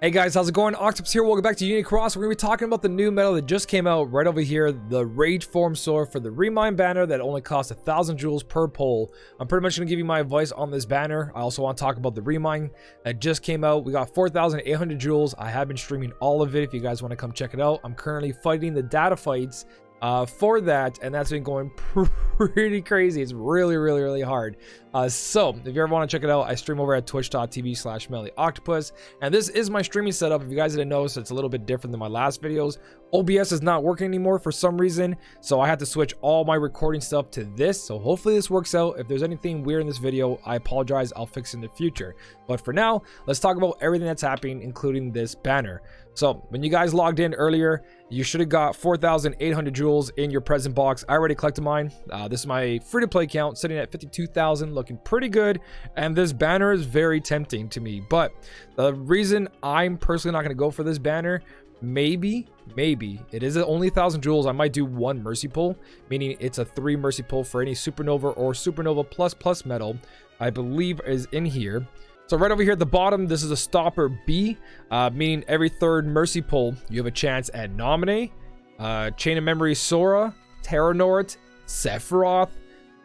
Hey guys, how's it going? Octopus here. Welcome back to Unicross. We're going to be talking about the new medal that just came out right over here, the Rage Form Sora for the Remind banner that only costs 1,000 jewels per pull. I'm pretty much going to give you my advice on this banner. I also want to talk about the Remind that just came out. We got 4,800 jewels. I have been streaming all of it if you guys want to come check it out. I'm currently fighting the data fights for that, and that's been going pretty crazy. It's really hard. So if you ever want to check it out, I stream over at twitch.tv/SmellyOctopus, and this is my streaming setup. If you guys didn't notice, it's a little bit different than my last videos. OBS is not working anymore for some reason, so I had to switch all my recording stuff to this. So hopefully this works out. If there's anything weird in this video, I apologize. I'll fix it in the future. But for now, let's talk about everything that's happening, including this banner. So when you guys logged in earlier, you should have got 4,800 jewels in your present box. I already collected mine. This is my free-to-play count, sitting at 52,000, looking pretty good. And this banner is very tempting to me. But the reason I'm personally not going to go for this banner, maybe it is only 1,000 jewels. I might do one mercy pull, meaning it's a 3 mercy pull for any supernova or supernova plus medal, I believe is in here. So right over here at the bottom, this is a stopper B, meaning every 3rd mercy pull, you have a chance at Nominee, Chain of Memory Sora, Terranort, Sephiroth,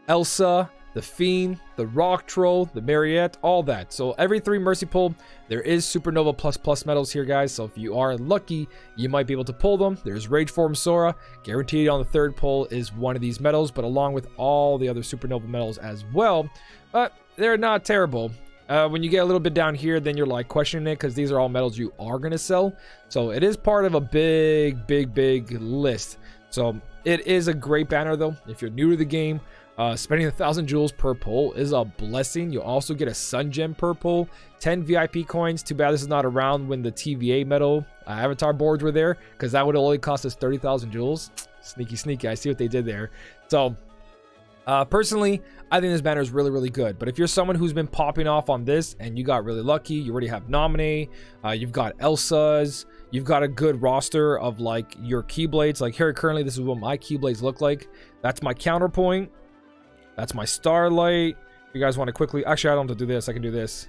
Elsa, the Fiend, the Rock Troll, the Mariette, all that. So every 3 mercy pull, there is supernova plus medals here, guys. So if you are lucky, you might be able to pull them. There's Rage Form Sora, guaranteed on the 3rd pull is one of these medals, but along with all the other supernova medals as well. But they're not terrible. When you get a little bit down here, then you're like questioning it, because these are all medals you are going to sell. So it is part of a big list. So it is a great banner though. If you're new to the game, spending 1,000 jewels per pull is a blessing. You'll also get a Sun Gem per pull, 10 VIP coins. Too bad this is not around when the TVA medal avatar boards were there, because that would only cost us 30,000 jewels. Sneaky. I see what they did there. So personally, I think this banner is really good. But if you're someone who's been popping off on this and you got really lucky, you already have Nominee, you've got Elsa's, you've got a good roster of like your Keyblades. Like here currently, this is what my Keyblades look like. That's my Counterpoint. That's my Starlight. If you guys want to quickly, actually I don't have to do this, I can do this.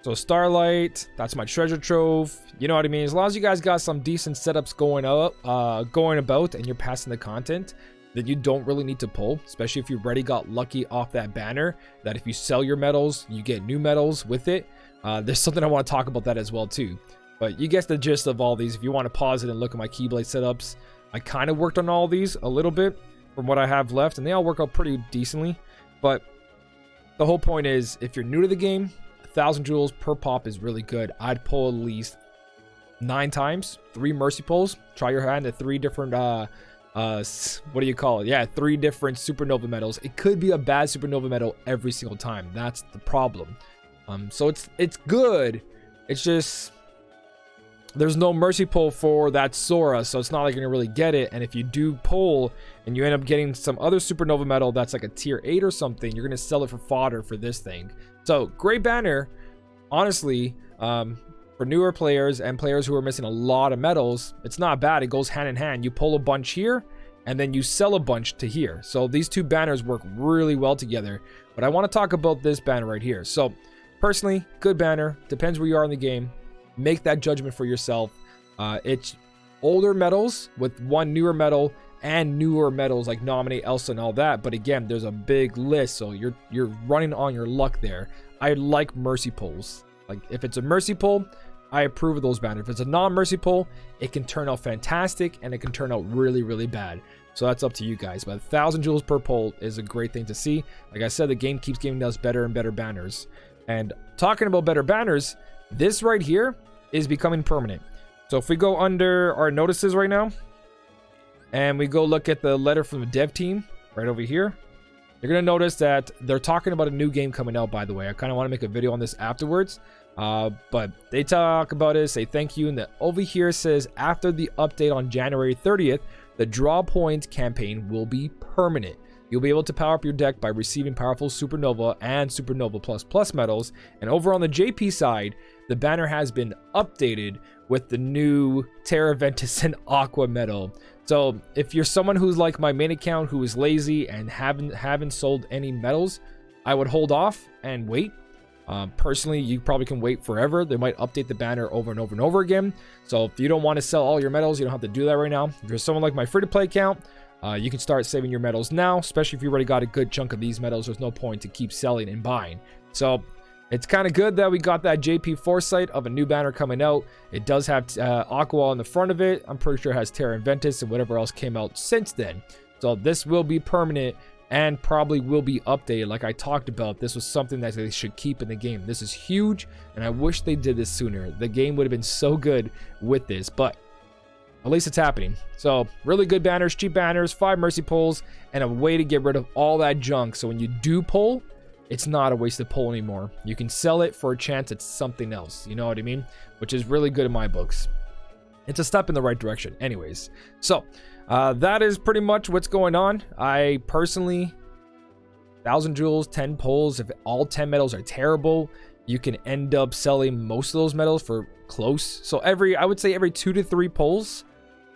So Starlight, that's my treasure trove. You know what I mean? As long as you guys got some decent setups going about and you're passing the content, then you don't really need to pull, especially if you already got lucky off that banner, that if you sell your medals, you get new medals with it. There's something I want to talk about that as well too. But you get the gist of all these. If you want to pause it and look at my Keyblade setups, I kind of worked on all these a little bit from what I have left, and they all work out pretty decently. But the whole point is, if you're new to the game, 1,000 jewels per pop is really good. I'd pull at least 9 times, 3 mercy pulls. Try your hand at 3 different what do you call it? Yeah, 3 different supernova medals. It could be a bad supernova medal every single time. That's the problem. So it's good. It's just there's no mercy pull for that Sora, so it's not like you're gonna really get it. And if you do pull and you end up getting some other supernova medal that's like a tier 8 or something, you're gonna sell it for fodder for this thing. So great banner, honestly. For newer players and players who are missing a lot of medals, it's not bad. It goes hand in hand. You pull a bunch here and then you sell a bunch to here. So these 2 banners work really well together. But I want to talk about this banner right here. So personally, good banner. Depends where you are in the game. Make that judgment for yourself. It's older medals with 1 newer medal and newer medals like Nominee, Elsa, and all that. But again, there's a big list, so you're running on your luck there. I like mercy pulls. Like if it's a mercy pull, I approve of those banners. If it's a non-mercy pull, it can turn out fantastic and it can turn out really bad. So that's up to you guys. But 1,000 jewels per pull is a great thing to see. Like I said, the game keeps giving us better and better banners. And talking about better banners, this right here is becoming permanent. So if we go under our notices right now and we go look at the letter from the dev team right over here, you're going to notice that they're talking about a new game coming out, by the way. I kind of want to make a video on this afterwards. But they talk about it, say thank you. And the, over here says, after the update on January 30th, the draw point campaign will be permanent. You'll be able to power up your deck by receiving powerful Supernova and Supernova Plus medals. And over on the JP side, the banner has been updated with the new Terra Ventus and Aqua medal. So if you're someone who's like my main account, who is lazy and haven't sold any medals, I would hold off and wait. Personally, you probably can wait forever. They might update the banner over and over and over again. So if you don't want to sell all your medals, you don't have to do that right now. If you're someone like my free-to-play account, you can start saving your medals now, especially if you already got a good chunk of these medals. There's no point to keep selling and buying. So it's kind of good that we got that JP foresight of a new banner coming out. It does have Aqua on the front of it. I'm pretty sure it has Terra Inventus and whatever else came out since then. So this will be permanent and probably will be updated. Like I talked about, this was something that they should keep in the game. This is huge, and I wish they did this sooner. The game would have been so good with this, but at least it's happening. So really good banners, cheap banners, 5 mercy pulls, and a way to get rid of all that junk. So when you do pull, it's not a wasted pull anymore. You can sell it for a chance at something else. You know what I mean? Which is really good in my books. It's a step in the right direction. Anyways, so that is pretty much what's going on. I personally, 1,000 jewels, 10 pulls. If all 10 medals are terrible, you can end up selling most of those medals for close. So I would say every 2 to 3 pulls.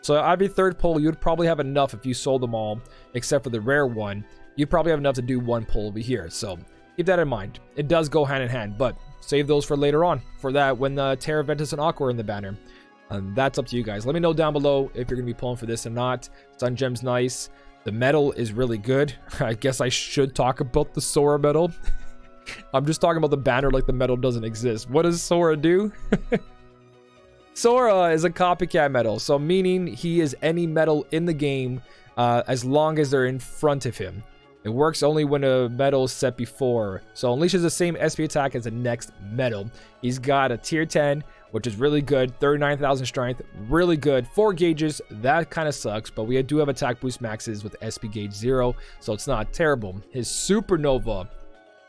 So every third pull, you'd probably have enough if you sold them all, except for the rare one. You'd probably have enough to do 1 pull over here. So keep that in mind. It does go hand in hand, but save those for later on. For that, when the Terra Ventus and Aqua are in the banner. That's up to you guys. Let me know down below if you're going to be pulling for this or not. Sun Gem's nice. The medal is really good. I guess I should talk about the Sora Medal. I'm just talking about the banner like the medal doesn't exist. What does Sora do? Sora is a copycat medal, so meaning he is any medal in the game as long as they're in front of him. It works only when a medal is set before. So unleashes the same SP attack as the next medal. He's got a tier 10, which is really good. 39,000 strength, really good. 4 gauges, that kind of sucks, but we do have attack boost maxes with SP gauge 0, so it's not terrible. His Supernova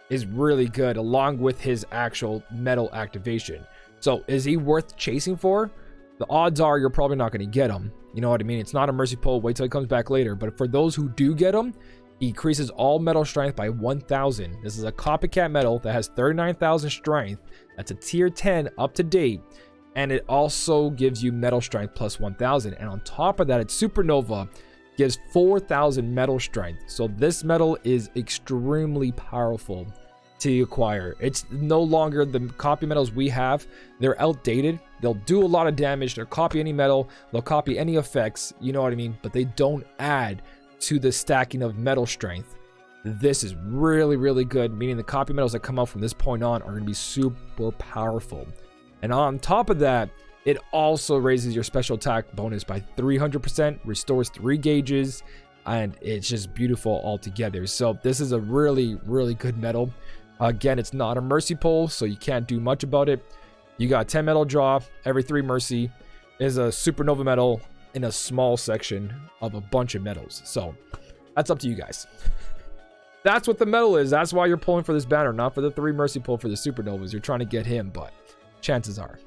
is really good, along with his actual medal activation. So is he worth chasing for? The odds are you're probably not going to get him. You know what I mean? It's not a mercy pull. Wait till he comes back later. But for those who do get him, he increases all medal strength by 1,000. This is a copycat medal that has 39,000 strength. That's a tier 10 up to date. And it also gives you medal strength plus 1,000. And on top of that, its Supernova gives 4,000 medal strength. So this medal is extremely powerful to acquire. It's no longer the copy medals we have. They're outdated. They'll do a lot of damage. They'll copy any medal. They'll copy any effects. You know what I mean? But they don't add to the stacking of medal strength. This is really, really good, meaning the copy medals that come out from this point on are going to be super powerful. And on top of that, it also raises your special attack bonus by 300%, restores 3 gauges, and it's just beautiful altogether. So this is a really, really good medal. Again, it's not a mercy pull, so you can't do much about it. You got 10 medal draw every 3 mercy. Is a Supernova medal in a small section of a bunch of medals. So that's up to you guys. That's what the medal is. That's why you're pulling for this banner, not for the 3 mercy pull for the Supernovas. You're trying to get him, but chances are.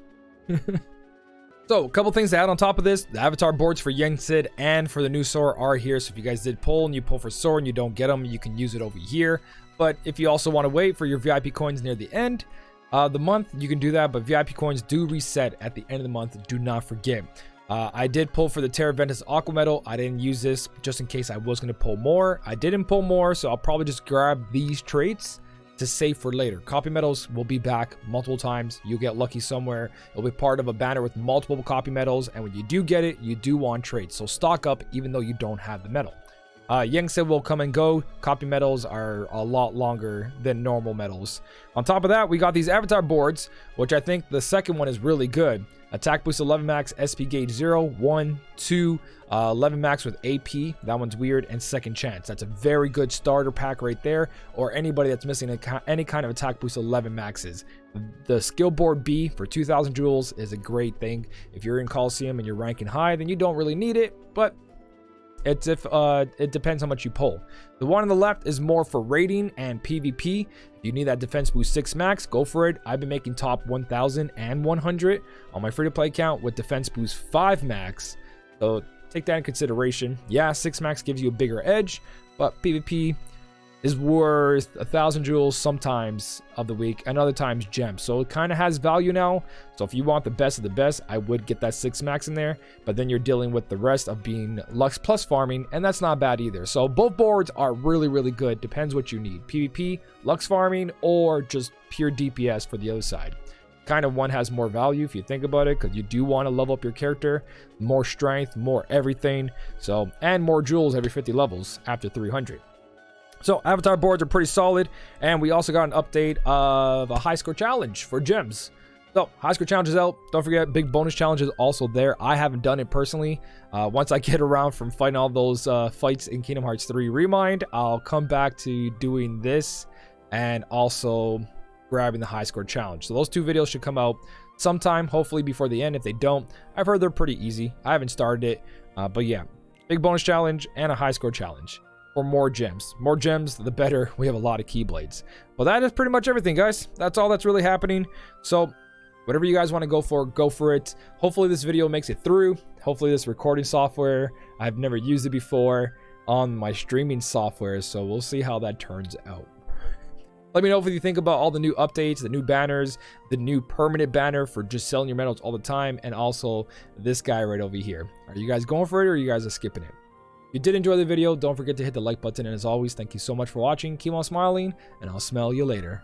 So a couple things to add on top of this. The avatar boards for Young Sid and for the new Sora are here. So if you guys did pull and you pull for Sora and you don't get them, you can use it over here. But if you also want to wait for your VIP coins near the end the month, you can do that. But VIP coins do reset at the end of the month. Do not forget. I did pull for the Terra Ventus Aqua Medal. I didn't use this just in case I was going to pull more. I didn't pull more, so I'll probably just grab these traits to save for later. Copy medals will be back multiple times. You'll get lucky somewhere. It'll be part of a banner with multiple copy medals, and when you do get it, you do want traits. So stock up even though you don't have the medal. Yang Sid will come and go. Copy medals are a lot longer than normal medals. On top of that, we got these avatar boards, which I think the second one is really good. Attack boost 11 max, SP gauge 0, 1, 2, 11 max with AP. That one's weird. And second chance. That's a very good starter pack right there. Or anybody that's missing any kind of attack boost 11 maxes. The skill board B for 2,000 jewels is a great thing. If you're in Coliseum and you're ranking high, then you don't really need it. But it's it depends how much you pull. The one on the left is more for rating and PvP. If you need that defense boost 6 max, go for it. I've been making top 1,000 and 100 on my free-to-play account with defense boost 5 max. So take that in consideration. Yeah, 6 max gives you a bigger edge, but PvP, is worth 1,000 jewels sometimes of the week, and other times gems. So it kind of has value now. So if you want the best of the best, I would get that 6 max in there, but then you're dealing with the rest of being Lux plus farming, and that's not bad either. So both boards are really, really good. Depends what you need. PvP, Lux farming, or just pure DPS for the other side. Kind of one has more value if you think about it, because you do want to level up your character, more strength, more everything. So, and more jewels every 50 levels after 300. So avatar boards are pretty solid, and we also got an update of a high score challenge for gems. So high score challenge is out. Don't forget, big bonus challenge is also there. I haven't done it personally. Once I get around from fighting all those fights in Kingdom Hearts 3 Remind, I'll come back to doing this and also grabbing the high score challenge. So those 2 videos should come out sometime, hopefully before the end. If they don't, I've heard they're pretty easy. I haven't started it, but yeah, big bonus challenge and a high score challenge. For more gems. More gems, the better. We have a lot of Keyblades. But that is pretty much everything, guys. That's all that's really happening. So, whatever you guys want to go for it. Hopefully this video makes it through. Hopefully this recording software, I've never used it before on my streaming software. So, we'll see how that turns out. Let me know what you think about all the new updates, the new banners, the new permanent banner for just selling your medals all the time, and also this guy right over here. Are you guys going for it, or are you guys skipping it? If you did enjoy the video, don't forget to hit the like button, and as always, thank you so much for watching. Keep on smiling, and I'll smell you later.